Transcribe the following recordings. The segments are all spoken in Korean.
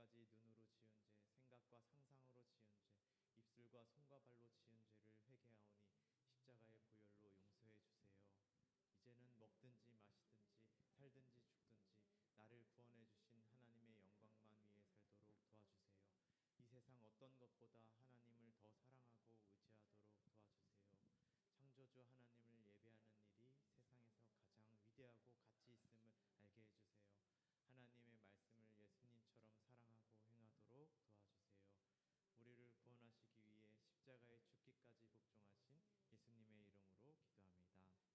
가지 눈으로 지은 죄, 생각과 상상으로 지은 죄, 입술과 손과 발로 지은 죄를 회개하오니 십자가의 보혈로 용서해 주세요. 이제는 먹든지 마시든지 살든지 죽든지 나를 구원해 주신 하나님의 영광만 위해 살도록 도와주세요. 이 세상 어떤 것보다 하나님을 더 사랑하고 의지하도록 도와주세요. 창조주 하나님을 예배하는 일이 세상에서 가장 위대하고 가치 있음을 알게 해주세요. 하나님의 말씀을 예수님처럼 사랑하고 행하도록 도와주세요. 우리를 구원하시기 위해 십자가에 죽기까지 복종하신 예수님의 이름으로 기도합니다. 아멘.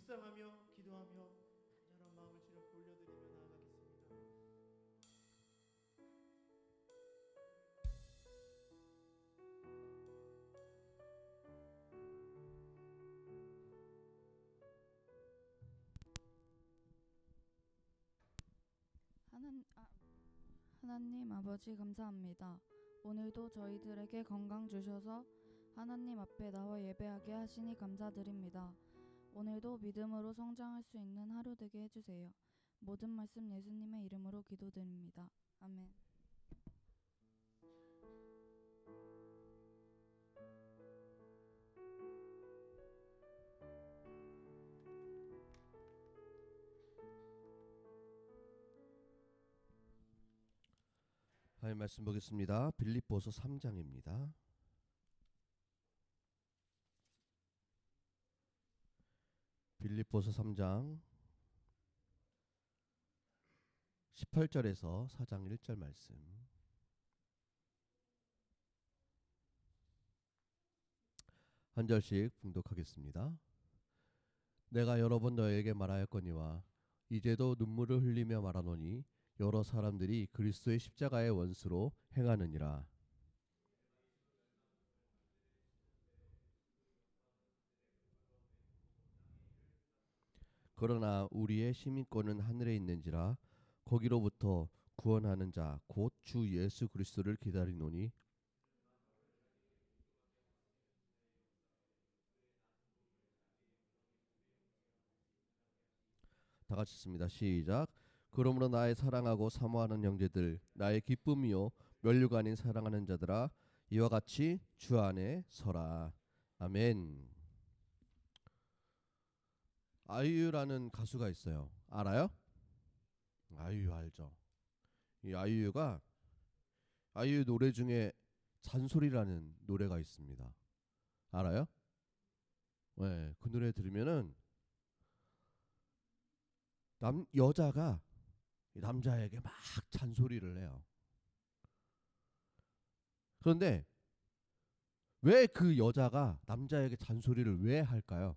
묵상하며 기도하며 간절한 마음을 주님 앞에 올려드리며 나아가겠습니다. 하나님 아버지 감사합니다. 오늘도 저희들에게 건강 주셔서 하나님 앞에 나와 예배하게 하시니 감사드립니다. 오늘도 믿음으로 성장할 수 있는 하루 되게 해주세요. 모든 말씀 예수님의 이름으로 기도드립니다. 아멘. 하나님 말씀 보겠습니다. 빌립보서 3장입니다. 빌립보서 3장 18절에서 4장 1절 말씀. 한 절씩 봉독하겠습니다. 내가 여러 번 너에게 말하였거니와 이제도 눈물을 흘리며 말하노니 여러 사람들이 그리스도의 십자가의 원수로 행하느니라. 그러나 우리의 시민권은 하늘에 있는지라 거기로부터 구원하는 자 곧 주 예수 그리스도를 기다리노니 다 같이 읽습니다. 시작. 그러므로 나의 사랑하고 사모하는 형제들, 나의 기쁨이요 면류가 아닌 사랑하는 자들아, 이와 같이 주 안에 서라. 아멘. 아이유라는 가수가 있어요. 알아요? 아이유 알죠? 이 아이유가 아이유 노래 중에 잔소리라는 노래가 있습니다. 알아요? 네, 그 노래 들으면은 여자가 남자에게 막 잔소리를 해요. 그런데 왜 그 여자가 남자에게 잔소리를 왜 할까요?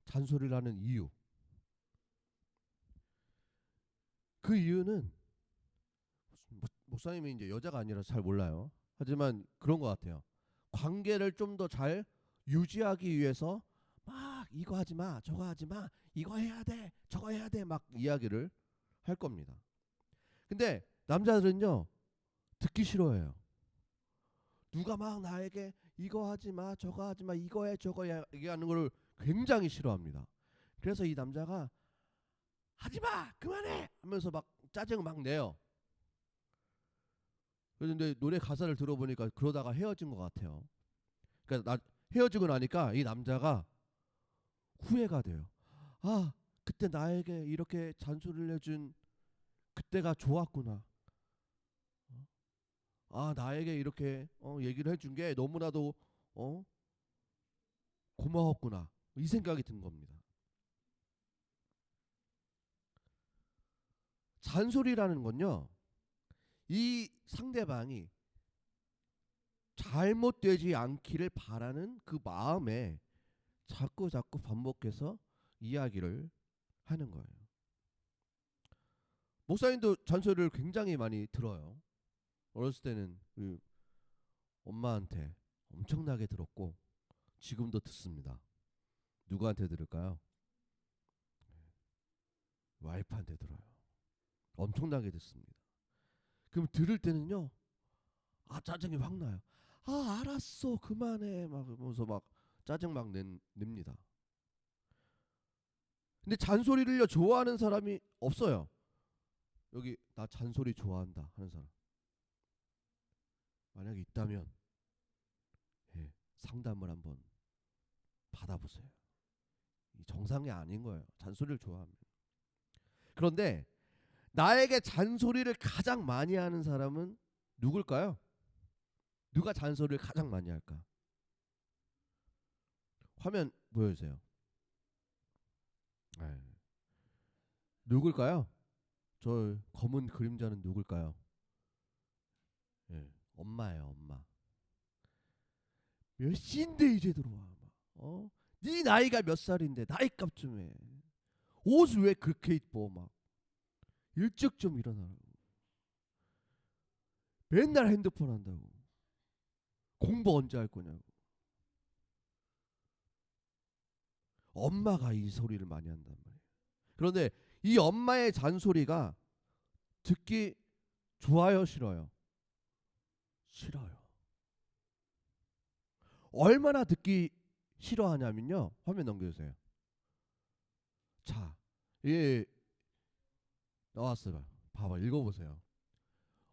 잔소리를 하는 이유. 그 이유는 목사님이 이제 여자가 아니라서 잘 몰라요. 하지만 그런 것 같아요. 관계를 좀 더 잘 유지하기 위해서 막 이거 하지 마, 저거 하지 마, 이거 해야 돼, 저거 해야 돼 막 이야기를 할 겁니다. 근데 남자들은요 듣기 싫어해요. 누가 막 나에게 이거 하지 마, 저거 하지 마, 이거 해, 저거 해 얘기하는 걸 굉장히 싫어합니다. 그래서 이 남자가 하지 마, 그만해 하면서 막 짜증을 막 내요. 그런데 노래 가사를 들어보니까 그러다가 헤어진 것 같아요. 그러니까 헤어지고 나니까 이 남자가 후회가 돼요. 아, 그때 나에게 이렇게 잔소리를 해준 그때가 좋았구나. 아, 나에게 이렇게 얘기를 해준 게 너무나도 고마웠구나. 이 생각이 든 겁니다. 잔소리라는 건요, 이 상대방이 잘못되지 않기를 바라는 그 마음에 자꾸 반복해서 이야기를 하는 거예요. 목사님도 잔소리를 굉장히 많이 들어요. 어렸을 때는 우리 엄마한테 엄청나게 들었고 지금도 듣습니다. 누구한테 들을까요? 와이프한테 들어요. 엄청나게 듣습니다. 그럼 들을 때는요, 짜증이 확 나요. 알았어, 그만해 막 그러면서 막 짜증 막 냅니다. 근데 잔소리를요 좋아하는 사람이 없어요. 여기 나 잔소리 좋아한다 하는 사람 만약에 있다면 상담을 한번 받아보세요. 정상이 아닌 거예요. 잔소리를 좋아하면. 그런데 나에게 잔소리를 가장 많이 하는 사람은 누굴까요? 누가 잔소리를 가장 많이 할까? 화면 보여주세요. 누굴까요? 저 검은 그림자는 누굴까요? 엄마예요, 엄마. 몇 시인데 이제 들어와. 막, 네 나이가 몇 살인데 나이값 좀 해. 옷을 왜 그렇게 입어? 막 일찍 좀 일어나라고. 맨날 핸드폰 한다고. 공부 언제 할 거냐고. 엄마가 이 소리를 많이 한단 말이에요. 그런데 이 엄마의 잔소리가 듣기 좋아요, 싫어요? 싫어요. 얼마나 듣기 싫어하냐면요. 화면 넘겨주세요. 자, 예, 나왔어요. 봐봐, 읽어보세요.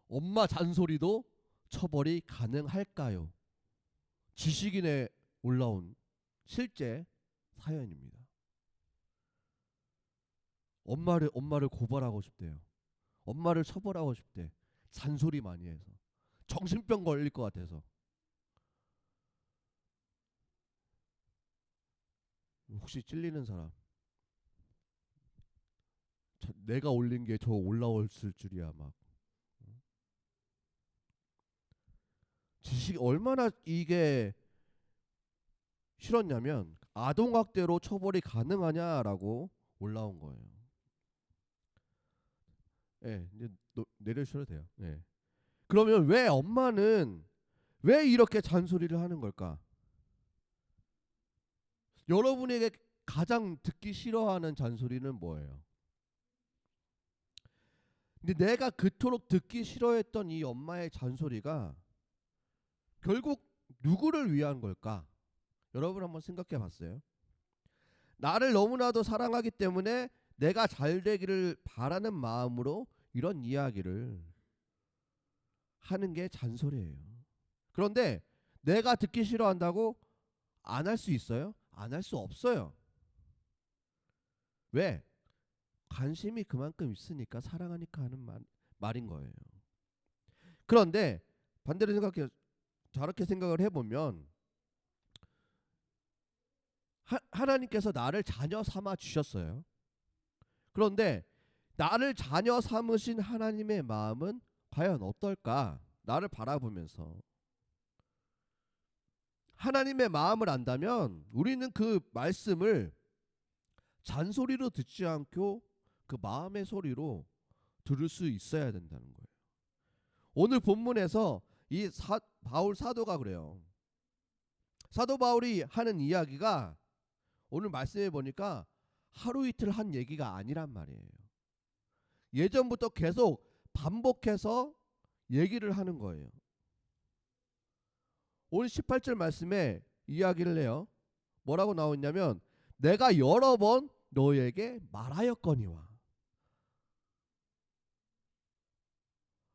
엄마 잔소리도 처벌이 가능할까요? 지식인에 올라온 실제 사연입니다. 엄마를 고발하고 싶대요. 엄마를 처벌하고 싶대. 잔소리 많이 해서. 정신병 걸릴 것 같아서. 혹시 찔리는 사람? 내가 올린 게 저 올라왔을 줄이야 막. 지식 얼마나 이게 싫었냐면 아동학대로 처벌이 가능하냐라고 올라온 거예요. 예, 이제 내려주셔도 돼요. 예. 그러면 왜 엄마는 왜 이렇게 잔소리를 하는 걸까? 여러분에게 가장 듣기 싫어하는 잔소리는 뭐예요? 근데 내가 그토록 듣기 싫어했던 이 엄마의 잔소리가 결국 누구를 위한 걸까? 여러분 한번 생각해 봤어요? 나를 너무나도 사랑하기 때문에 내가 잘 되기를 바라는 마음으로 이런 이야기를 하는 게 잔소리예요. 그런데 내가 듣기 싫어한다고 안 할 수 있어요? 안 할 수 없어요. 왜? 관심이 그만큼 있으니까, 사랑하니까 하는 말인 거예요. 그런데 반대로 생각해, 저렇게 생각을 해보면 하나님께서 나를 자녀 삼아 주셨어요. 그런데 나를 자녀 삼으신 하나님의 마음은 과연 어떨까? 나를 바라보면서 하나님의 마음을 안다면 우리는 그 말씀을 잔소리로 듣지 않고 그 마음의 소리로 들을 수 있어야 된다는 거예요. 오늘 본문에서 이 바울 사도가 그래요. 사도 바울이 하는 이야기가 오늘 말씀해 보니까 하루 이틀 한 얘기가 아니란 말이에요. 예전부터 계속 반복해서 얘기를 하는 거예요. 오늘 18절 말씀에 이야기를 해요. 뭐라고 나오냐면 내가 여러 번 너에게 말하였거니와.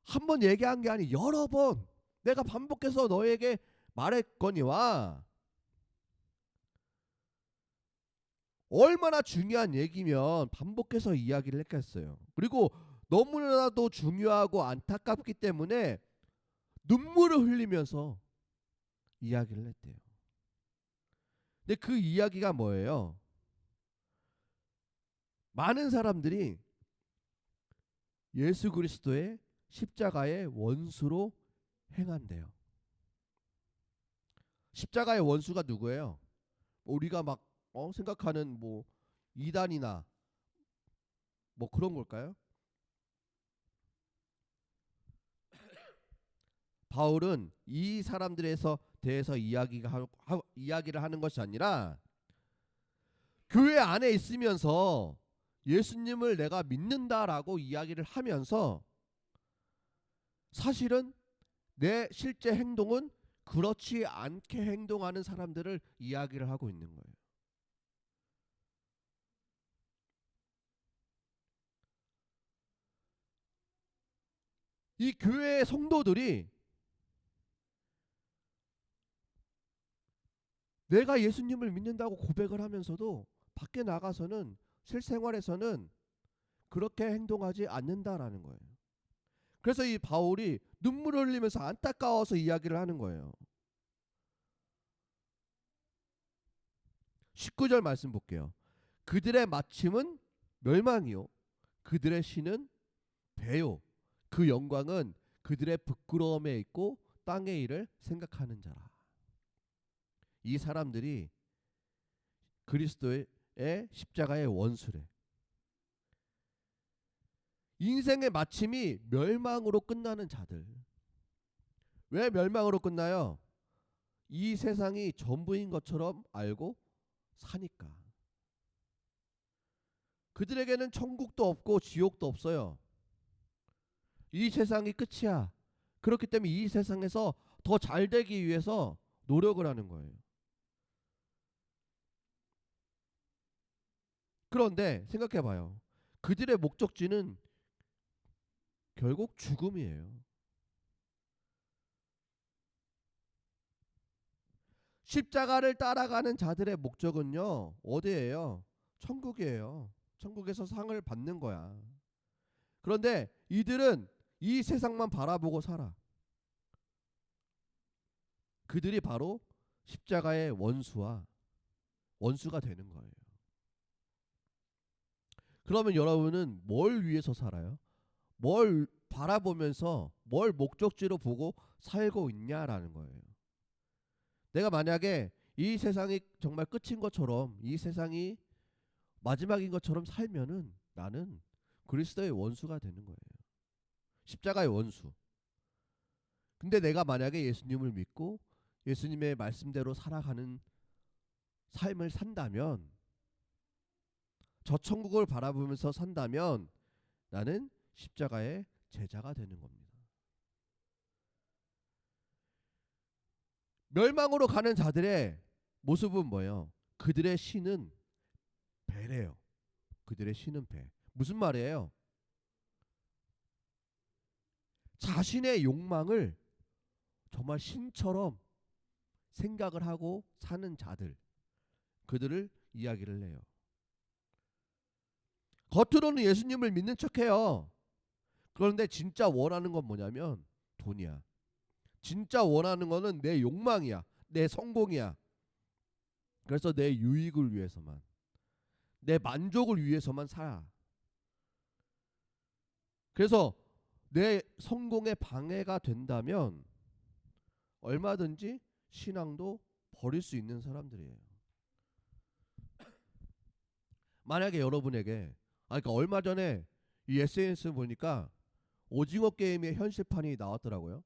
한 번 얘기한 게 아니 여러 번 내가 반복해서 너에게 말했거니와. 얼마나 중요한 얘기면 반복해서 이야기를 했겠어요. 그리고 너무나도 중요하고 안타깝기 때문에 눈물을 흘리면서 이야기를 했대요. 근데 그 이야기가 뭐예요? 많은 사람들이 예수 그리스도의 십자가의 원수로 행한대요. 십자가의 원수가 누구예요? 우리가 막 생각하는 뭐 이단이나 뭐 그런 걸까요? 바울은 이 사람들에서 대해서 이야기를 하는 것이 아니라 교회 안에 있으면서 예수님을 내가 믿는다라고 이야기를 하면서 사실은 내 실제 행동은 그렇지 않게 행동하는 사람들을 이야기를 하고 있는 거예요. 이 교회의 성도들이 내가 예수님을 믿는다고 고백을 하면서도 밖에 나가서는 실생활에서는 그렇게 행동하지 않는다라는 거예요. 그래서 이 바울이 눈물을 흘리면서 안타까워서 이야기를 하는 거예요. 19절 말씀 볼게요. 그들의 마침은 멸망이요 그들의 신은 배요 그 영광은 그들의 부끄러움에 있고 땅의 일을 생각하는 자라. 이 사람들이 그리스도의 십자가의 원수래. 인생의 마침이 멸망으로 끝나는 자들. 왜 멸망으로 끝나요? 이 세상이 전부인 것처럼 알고 사니까. 그들에게는 천국도 없고 지옥도 없어요. 이 세상이 끝이야. 그렇기 때문에 이 세상에서 더 잘 되기 위해서 노력을 하는 거예요. 그런데 생각해 봐요. 그들의 목적지는 결국 죽음이에요. 십자가를 따라가는 자들의 목적은요, 어디예요? 천국이에요. 천국에서 상을 받는 거야. 그런데 이들은 이 세상만 바라보고 살아. 그들이 바로 십자가의 원수가 되는 거예요. 그러면 여러분은 뭘 위해서 살아요? 뭘 바라보면서 뭘 목적지로 보고 살고 있냐라는 거예요. 내가 만약에 이 세상이 정말 끝인 것처럼, 이 세상이 마지막인 것처럼 살면은 나는 그리스도의 원수가 되는 거예요. 십자가의 원수. 근데 내가 만약에 예수님을 믿고 예수님의 말씀대로 살아가는 삶을 산다면, 저 천국을 바라보면서 산다면 나는 십자가의 제자가 되는 겁니다. 멸망으로 가는 자들의 모습은 뭐예요? 그들의 신은 배래요. 그들의 신은 배. 무슨 말이에요? 자신의 욕망을 정말 신처럼 생각을 하고 사는 자들, 그들을 이야기를 해요. 겉으로는 예수님을 믿는 척해요. 그런데 진짜 원하는 건 뭐냐면 돈이야. 진짜 원하는 거는 내 욕망이야. 내 성공이야. 그래서 내 유익을 위해서만, 내 만족을 위해서만 살아. 그래서 내 성공에 방해가 된다면 얼마든지 신앙도 버릴 수 있는 사람들이에요. 만약에 여러분에게, 그러니까 얼마 전에 이 SNS 보니까 오징어 게임의 현실판이 나왔더라고요.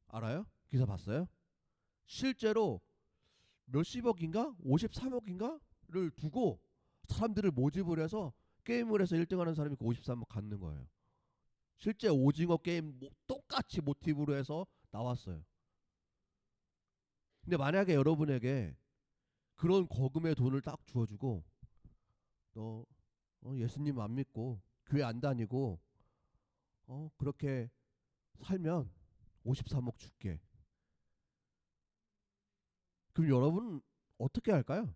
알아요? 기사 봤어요? 실제로 몇십억인가? 53억인가를 두고 사람들을 모집을 해서 게임을 해서 1등하는 사람이 그 53억 갖는 거예요. 실제 오징어 게임 똑같이 모티브로 해서 나왔어요. 근데 만약에 여러분에게 그런 거금의 돈을 딱 주어주고, 너 예수님 안 믿고 교회 안 다니고 그렇게 살면 53억 줄게. 그럼 여러분 어떻게 할까요?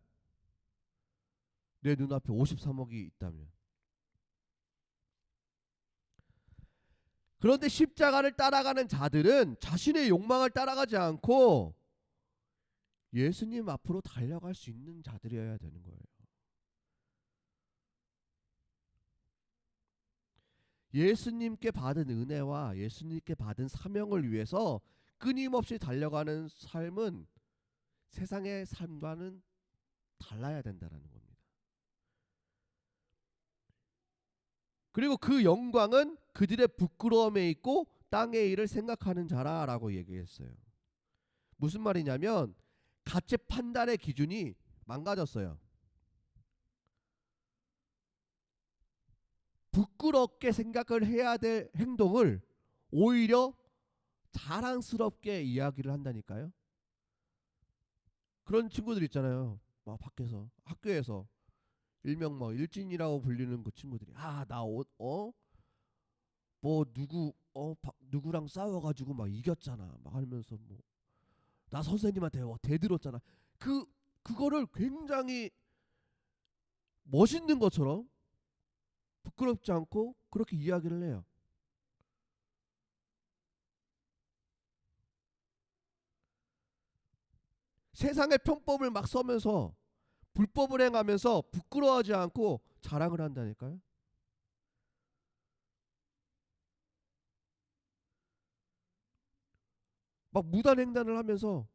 내 눈앞에 53억이 있다면. 그런데 십자가를 따라가는 자들은 자신의 욕망을 따라가지 않고 예수님 앞으로 달려갈 수 있는 자들이어야 되는 거예요. 예수님께 받은 은혜와 예수님께 받은 사명을 위해서 끊임없이 달려가는 삶은 세상의 삶과는 달라야 된다는 겁니다. 그리고 그 영광은 그들의 부끄러움에 있고 땅의 일을 생각하는 자라라고 얘기했어요. 무슨 말이냐면 가치 판단의 기준이 망가졌어요. 부끄럽게 생각을 해야 될 행동을 오히려 자랑스럽게 이야기를 한다니까요. 그런 친구들 있잖아요. 막 밖에서 학교에서 일명 뭐 일진이라고 불리는 그 친구들이 뭐 누구랑 싸워가지고 막 이겼잖아 막 하면서 뭐 나 선생님한테 대들었잖아. 그거를 굉장히 멋있는 것처럼 부끄럽지 않고 그렇게 이야기를 해요. 세상의 편법을 막 써면서 불법을 행하면서 부끄러워하지 않고 자랑을 한다니까요. 막 무단횡단을 하면서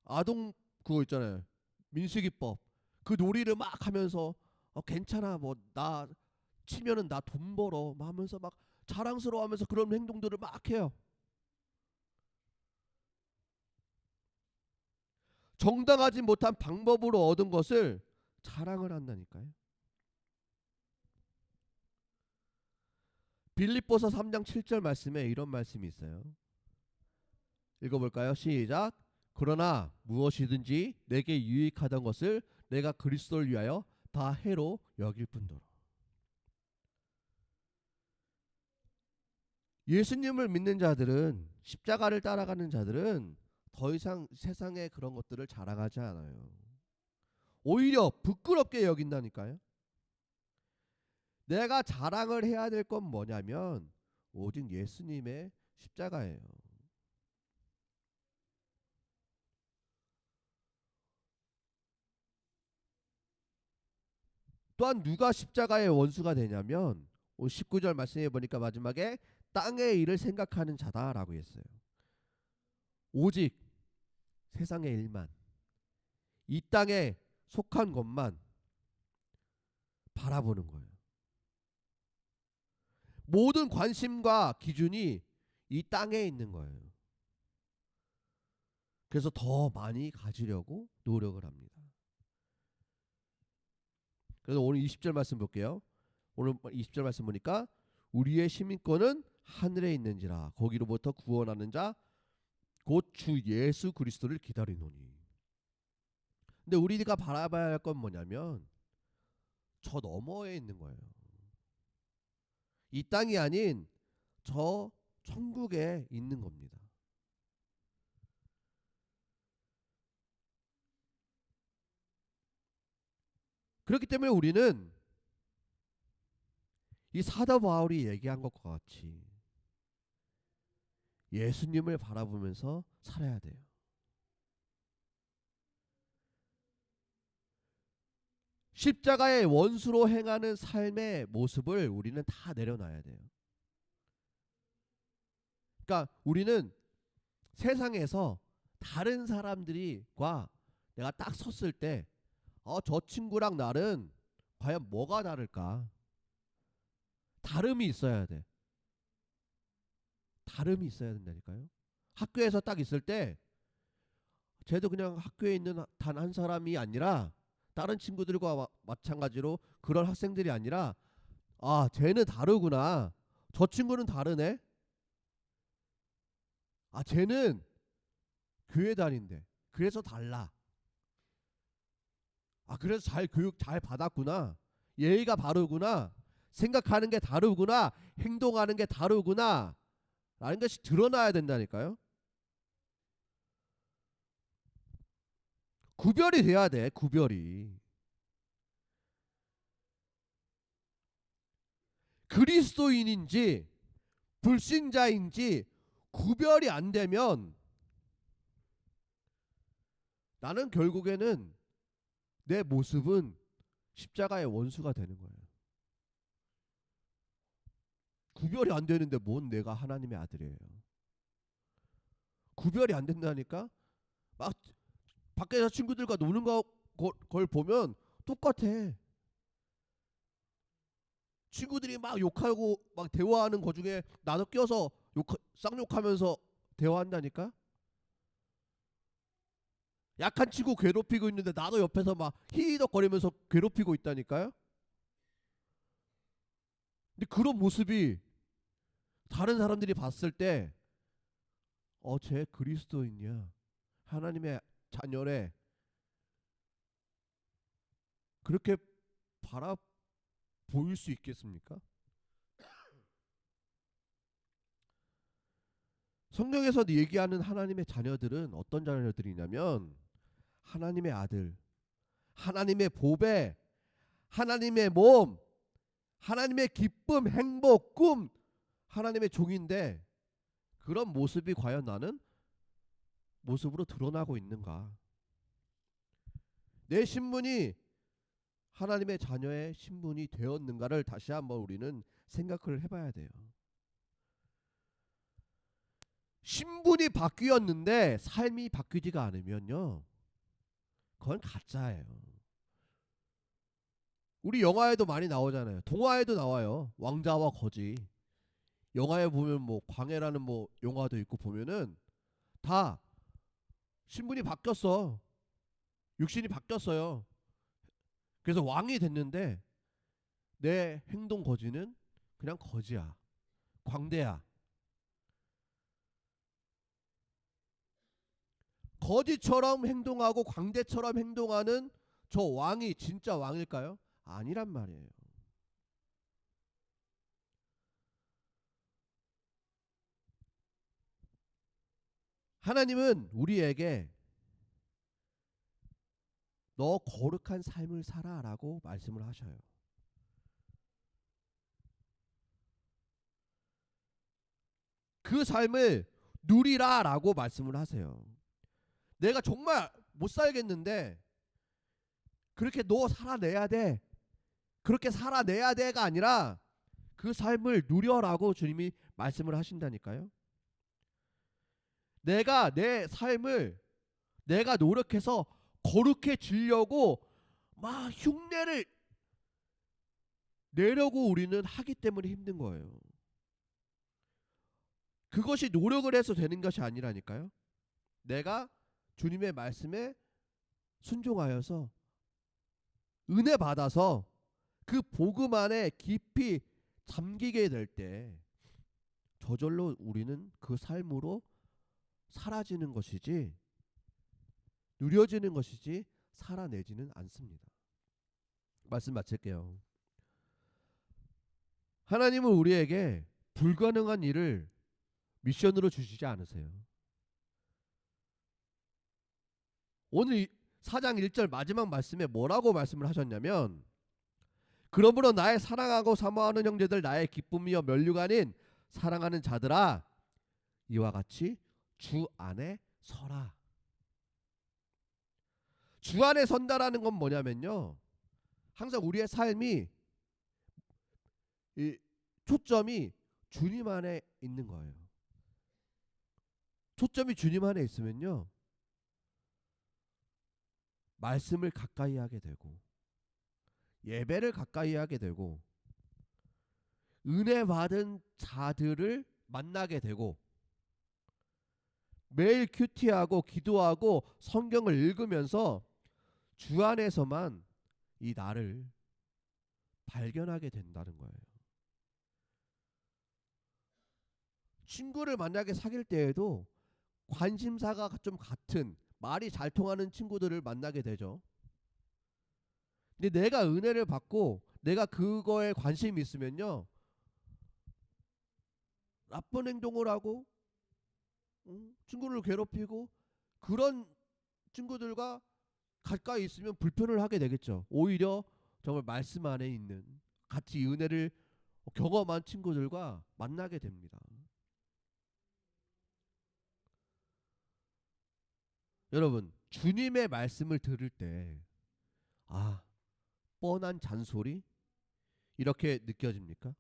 아동 그거 있잖아요. 민식이법 그 놀이를 막 하면서 괜찮아 뭐 나 치면은 나 돈 벌어 막 하면서 막 자랑스러워하면서 그런 행동들을 막 해요. 정당하지 못한 방법으로 얻은 것을 자랑을 한다니까요. 빌립보서 3장 7절 말씀에 이런 말씀이 있어요. 읽어볼까요? 시작. 그러나 무엇이든지 내게 유익하던 것을 내가 그리스도를 위하여 다 해로 여길 뿐더러. 예수님을 믿는 자들은, 십자가를 따라가는 자들은 더 이상 세상의 그런 것들을 자랑하지 않아요. 오히려 부끄럽게 여긴다니까요. 내가 자랑을 해야 될 건 뭐냐면 오직 예수님의 십자가예요. 또한 누가 십자가의 원수가 되냐면 19절 말씀해 보니까 마지막에 땅의 일을 생각하는 자다라고 했어요. 오직 세상의 일만, 이 땅에 속한 것만 바라보는 거예요. 모든 관심과 기준이 이 땅에 있는 거예요. 그래서 더 많이 가지려고 노력을 합니다. 그래서 오늘 20절 말씀 볼게요. 오늘 20절 말씀 보니까 우리의 시민권은 하늘에 있는지라 거기로부터 구원하는 자 곧 주 예수 그리스도를 기다리노니. 근데 우리가 바라봐야 할 건 뭐냐면 저 너머에 있는 거예요. 이 땅이 아닌 저 천국에 있는 겁니다. 그렇기 때문에 우리는 이 사도 바울이 얘기한 것과 같이 예수님을 바라보면서 살아야 돼요. 십자가의 원수로 행하는 삶의 모습을 우리는 다 내려놔야 돼요. 그러니까 우리는 세상에서 다른 사람들과 내가 딱 섰을 때 저 친구랑 나는 과연 뭐가 다를까? 다름이 있어야 돼. 다름이 있어야 된다니까요. 학교에서 딱 있을 때 쟤도 그냥 학교에 있는 단 한 사람이 아니라 다른 친구들과 마찬가지로 그런 학생들이 아니라 쟤는 다르구나. 저 친구는 다르네. 쟤는 교회 다닌대. 그래서 달라. 그래서 잘 교육 잘 받았구나. 예의가 바르구나. 생각하는 게 다르구나. 행동하는 게 다르구나. 라는 것이 드러나야 된다니까요. 구별이 돼야 돼. 구별이. 그리스도인인지 불신자인지 구별이 안 되면 나는 결국에는 내 모습은 십자가의 원수가 되는 거예요. 구별이 안 되는데 뭔 내가 하나님의 아들이에요. 구별이 안 된다니까. 막 밖에서 친구들과 노는 걸 보면 똑같아. 친구들이 막 욕하고 막 대화하는 거 중에 나도 껴서 쌍욕하면서 대화한다니까. 약한 친구 괴롭히고 있는데 나도 옆에서 막 히덕거리면서 괴롭히고 있다니까요. 근데 그런 모습이 다른 사람들이 봤을 때 쟤 그리스도인이야. 하나님의 자녀래. 그렇게 바라 보일 수 있겠습니까? 성경에서 얘기하는 하나님의 자녀들은 어떤 자녀들이냐면 하나님의 아들, 하나님의 보배, 하나님의 몸, 하나님의 기쁨, 행복, 꿈, 하나님의 종인데 그런 모습이 과연 나는 모습으로 드러나고 있는가? 내 신분이 하나님의 자녀의 신분이 되었는가를 다시 한번 우리는 생각을 해봐야 돼요. 신분이 바뀌었는데 삶이 바뀌지가 않으면요, 그건 가짜예요. 우리 영화에도 많이 나오잖아요. 동화에도 나와요. 왕자와 거지. 영화에 보면 뭐 광해라는 뭐 영화도 있고 보면은 다 신분이 바뀌었어. 육신이 바뀌었어요. 그래서 왕이 됐는데 내 행동 거지는 그냥 거지야. 광대야. 거지처럼 행동하고 광대처럼 행동하는 저 왕이 진짜 왕일까요? 아니란 말이에요. 하나님은 우리에게 너 거룩한 삶을 살아라고 말씀을 하셔요. 그 삶을 누리라라고 말씀을 하세요. 내가 정말 못 살겠는데 그렇게 너 살아내야 돼. 그렇게 살아내야 돼가 아니라 그 삶을 누려라고 주님이 말씀을 하신다니까요. 내가 내 삶을 내가 노력해서 거룩해지려고 막 흉내를 내려고 우리는 하기 때문에 힘든 거예요. 그것이 노력을 해서 되는 것이 아니라니까요. 내가 주님의 말씀에 순종하여서 은혜 받아서 그 복음 안에 깊이 잠기게 될 때 저절로 우리는 그 삶으로 사라지는 것이지 누려지는 것이지 살아내지는 않습니다. 말씀 마칠게요. 하나님은 우리에게 불가능한 일을 미션으로 주시지 않으세요. 오늘 4장 1절 마지막 말씀에 뭐라고 말씀을 하셨냐면 그러므로 나의 사랑하고 사모하는 형제들 나의 기쁨이여 면류가 아닌 사랑하는 자들아 이와 같이 주 안에 서라. 주 안에 선다라는 건 뭐냐면요. 항상 우리의 삶이 이 초점이 주님 안에 있는 거예요. 초점이 주님 안에 있으면요. 말씀을 가까이 하게 되고 예배를 가까이 하게 되고 은혜 받은 자들을 만나게 되고 매일 큐티하고 기도하고 성경을 읽으면서 주 안에서만 이 나를 발견하게 된다는 거예요. 친구를 만약에 사귈 때에도 관심사가 좀 같은 말이 잘 통하는 친구들을 만나게 되죠. 근데 내가 은혜를 받고 내가 그거에 관심이 있으면요. 나쁜 행동을 하고 친구를 괴롭히고 그런 친구들과 가까이 있으면 불편을 하게 되겠죠. 오히려 정말 말씀 안에 있는 같이 은혜를 경험한 친구들과 만나게 됩니다. 여러분 주님의 말씀을 들을 때 뻔한 잔소리 이렇게 느껴집니까?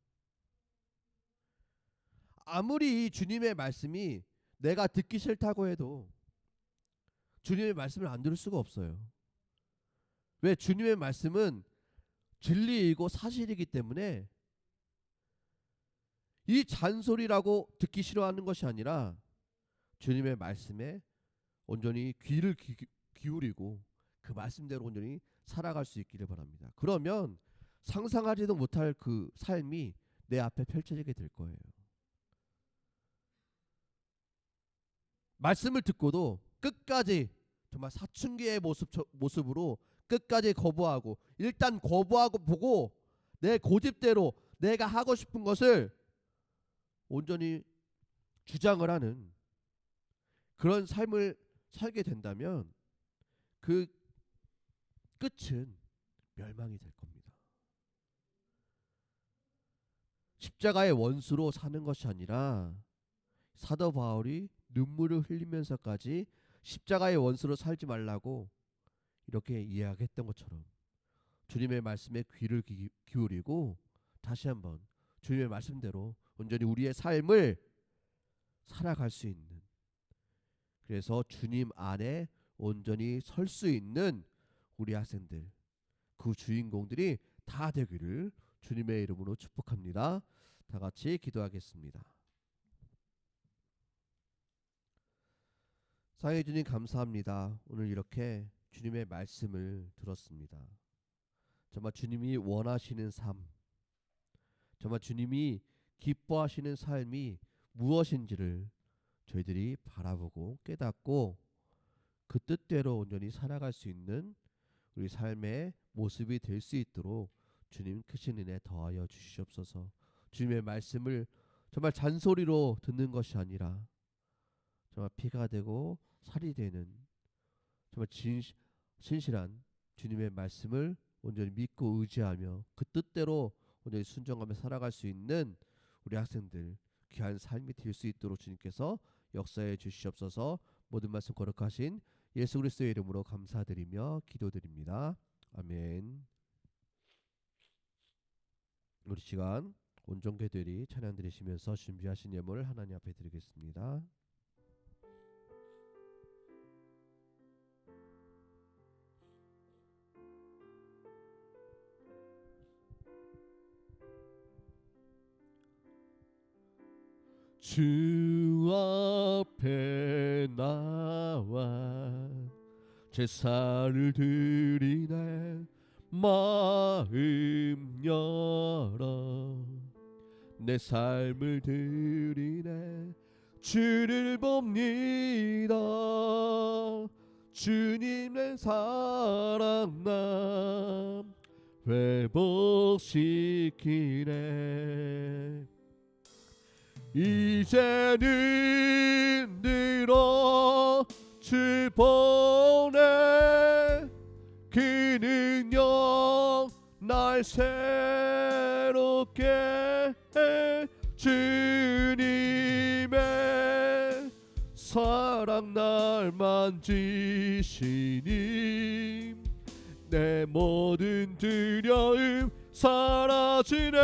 아무리 이 주님의 말씀이 내가 듣기 싫다고 해도 주님의 말씀을 안 들을 수가 없어요. 왜? 주님의 말씀은 진리이고 사실이기 때문에 이 잔소리라고 듣기 싫어하는 것이 아니라 주님의 말씀에 온전히 귀를 기울이고 그 말씀대로 온전히 살아갈 수 있기를 바랍니다. 그러면 상상하지도 못할 그 삶이 내 앞에 펼쳐지게 될 거예요. 말씀을 듣고도 끝까지 정말 사춘기의 모습으로 끝까지 거부하고 일단 거부하고 보고 내 고집대로 내가 하고 싶은 것을 온전히 주장을 하는 그런 삶을 살게 된다면 그 끝은 멸망이 될 겁니다. 십자가의 원수로 사는 것이 아니라 사도 바울이 눈물을 흘리면서까지 십자가의 원수로 살지 말라고 이렇게 이야기했던 것처럼 주님의 말씀에 귀를 기울이고 다시 한번 주님의 말씀대로 온전히 우리의 삶을 살아갈 수 있는, 그래서 주님 안에 온전히 설 수 있는 우리 학생들, 그 주인공들이 다 되기를 주님의 이름으로 축복합니다. 다 같이 기도하겠습니다. 사랑해 주님 감사합니다. 오늘 이렇게 주님의 말씀을 들었습니다. 정말 주님이 원하시는 삶, 정말 주님이 기뻐하시는 삶이 무엇인지를 저희들이 바라보고 깨닫고 그 뜻대로 온전히 살아갈 수 있는 우리 삶의 모습이 될 수 있도록 주님 크신 은혜 더하여 주시옵소서. 주님의 말씀을 정말 잔소리로 듣는 것이 아니라 정말 피가 되고 살이 되는 정말 신실한 주님의 말씀을 온전히 믿고 의지하며 그 뜻대로 온전히 순종하며 살아갈 수 있는 우리 학생들 귀한 삶이 될 수 있도록 주님께서 역사해 주시옵소서. 모든 말씀 거룩하신 예수 그리스도의 이름으로 감사드리며 기도드립니다. 아멘. 우리 시간 온종교들이 찬양 드리시면서 준비하신 예물을 하나님 앞에 드리겠습니다. 주 앞에 나와 제사를 드리네. 마음 열어 내 삶을 드리네. 주를 봅니다. 주님의 사랑 남 회복시키네. 이제는 늘어 주 보내. 그 능력 날 새롭게 해. 주님의 사랑 날 만지시니 내 모든 두려움 사라지네.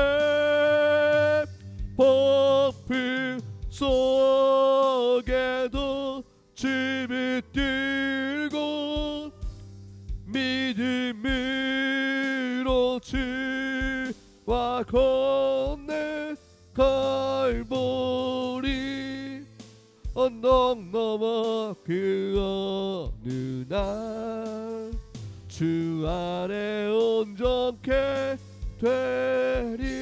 폭풍 속에도 주 붙들고 믿음으로 주와 건네. 갈보리 언덕 넘어 그 어느 날 주 안에 온전케 되리.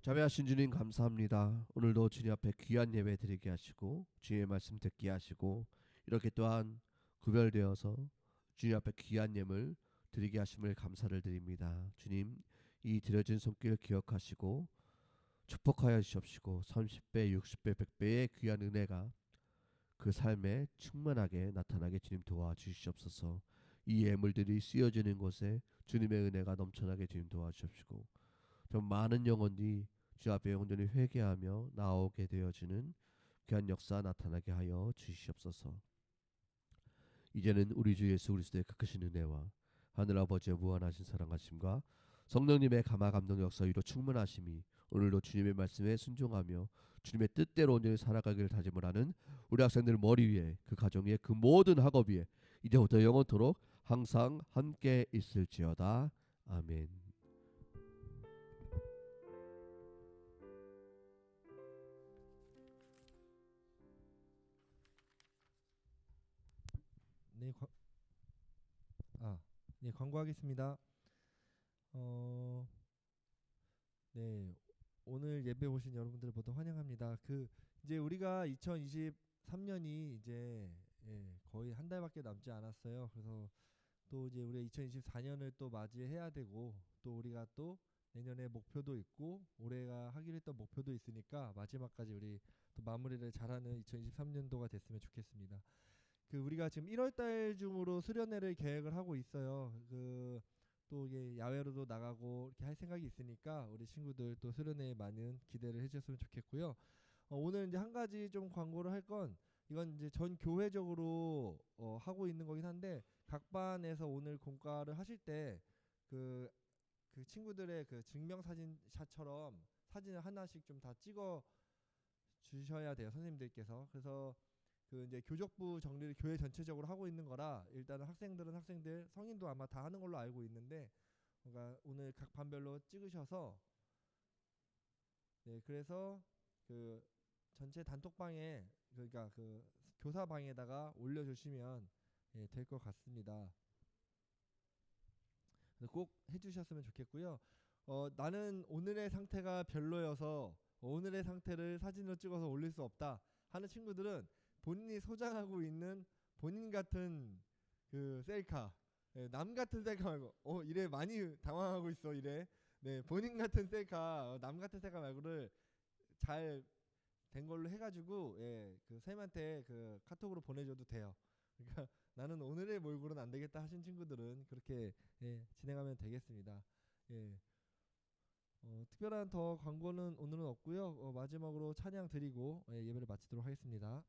자비하신 주님 감사합니다. 오늘도 주님 앞에 귀한 예배 드리게 하시고 주님의 말씀 듣게 하시고 이렇게 또한 구별되어서 주님 앞에 귀한 예물 드리게 하심을 감사를 드립니다. 주님 이 드려진 손길 기억하시고 축복하여 주시옵시고 30배 60배 100배의 귀한 은혜가 그 삶에 충만하게 나타나게 주님 도와주시옵소서. 이 예물들이 쓰여지는 곳에 주님의 은혜가 넘쳐나게 주님 도와주시옵시고 좀 많은 영혼이 주 앞에 온전히 회개하며 나오게 되어지는 귀한 역사 나타나게 하여 주시옵소서. 이제는 우리 주 예수 그리스도의 크신 은혜와 하늘 아버지의 무한하신 사랑하심과 성령님의 감화 감동 역사 위로 충만하심이 오늘도 주님의 말씀에 순종하며 주님의 뜻대로 온전히 살아가기를 다짐을 하는 우리 학생들 머리 위에 그 가정에 그 모든 학업 위에 이제부터 영원토록 항상 함께 있을지어다. 아멘. 네, 네, 광고하겠습니다. 네, 오늘 예배 오신 여러분들 모두 환영합니다. 이제 우리가 2023년이 이제 거의 한 달밖에 남지 않았어요. 그래서 또 이제 우리가 2024년을 또 맞이해야 되고 또 우리가 또 내년에 목표도 있고 올해가 하기로 했던 목표도 있으니까 마지막까지 우리 또 마무리를 잘하는 2023년도가 됐으면 좋겠습니다. 우리가 지금 1월달 중으로 수련회를 계획을 하고 있어요. 또 이게 야외로도 나가고 이렇게 할 생각이 있으니까 우리 친구들 또 수련회에 많은 기대를 해주셨으면 좋겠고요. 오늘 이제 한 가지 좀 광고를 할 건 이건 이제 전 교회적으로 하고 있는 거긴 한데 각 반에서 오늘 공과를 하실 때 그 친구들의 그 증명사진샷처럼 사진을 하나씩 좀 다 찍어 주셔야 돼요, 선생님들께서. 그래서 그 이제 교적부 정리를 교회 전체적으로 하고 있는 거라 일단은 학생들은 학생들, 성인도 아마 다 하는 걸로 알고 있는데, 그러니까 오늘 각 반별로 찍으셔서 네, 그래서 그 전체 단톡방에, 그러니까 그 교사방에다가 올려주시면 예, 될 것 같습니다. 그래서 꼭 해주셨으면 좋겠고요. 나는 오늘의 상태가 별로여서 오늘의 상태를 사진으로 찍어서 올릴 수 없다 하는 친구들은 본인이 소장하고 있는 본인 같은 그 셀카, 예, 남 같은 셀카 말고 이래 많이 당황하고 있어 이래. 네, 본인 같은 셀카, 남 같은 셀카 말고를 잘 된 걸로 해가지고 예, 그 쌤한테 그 카톡으로 보내줘도 돼요. 그러니까 나는 오늘의 몰골은 안 되겠다 하신 친구들은 그렇게 예, 진행하면 되겠습니다. 예. 특별한 더 광고는 오늘은 없고요. 마지막으로 찬양 드리고 예, 예배를 마치도록 하겠습니다.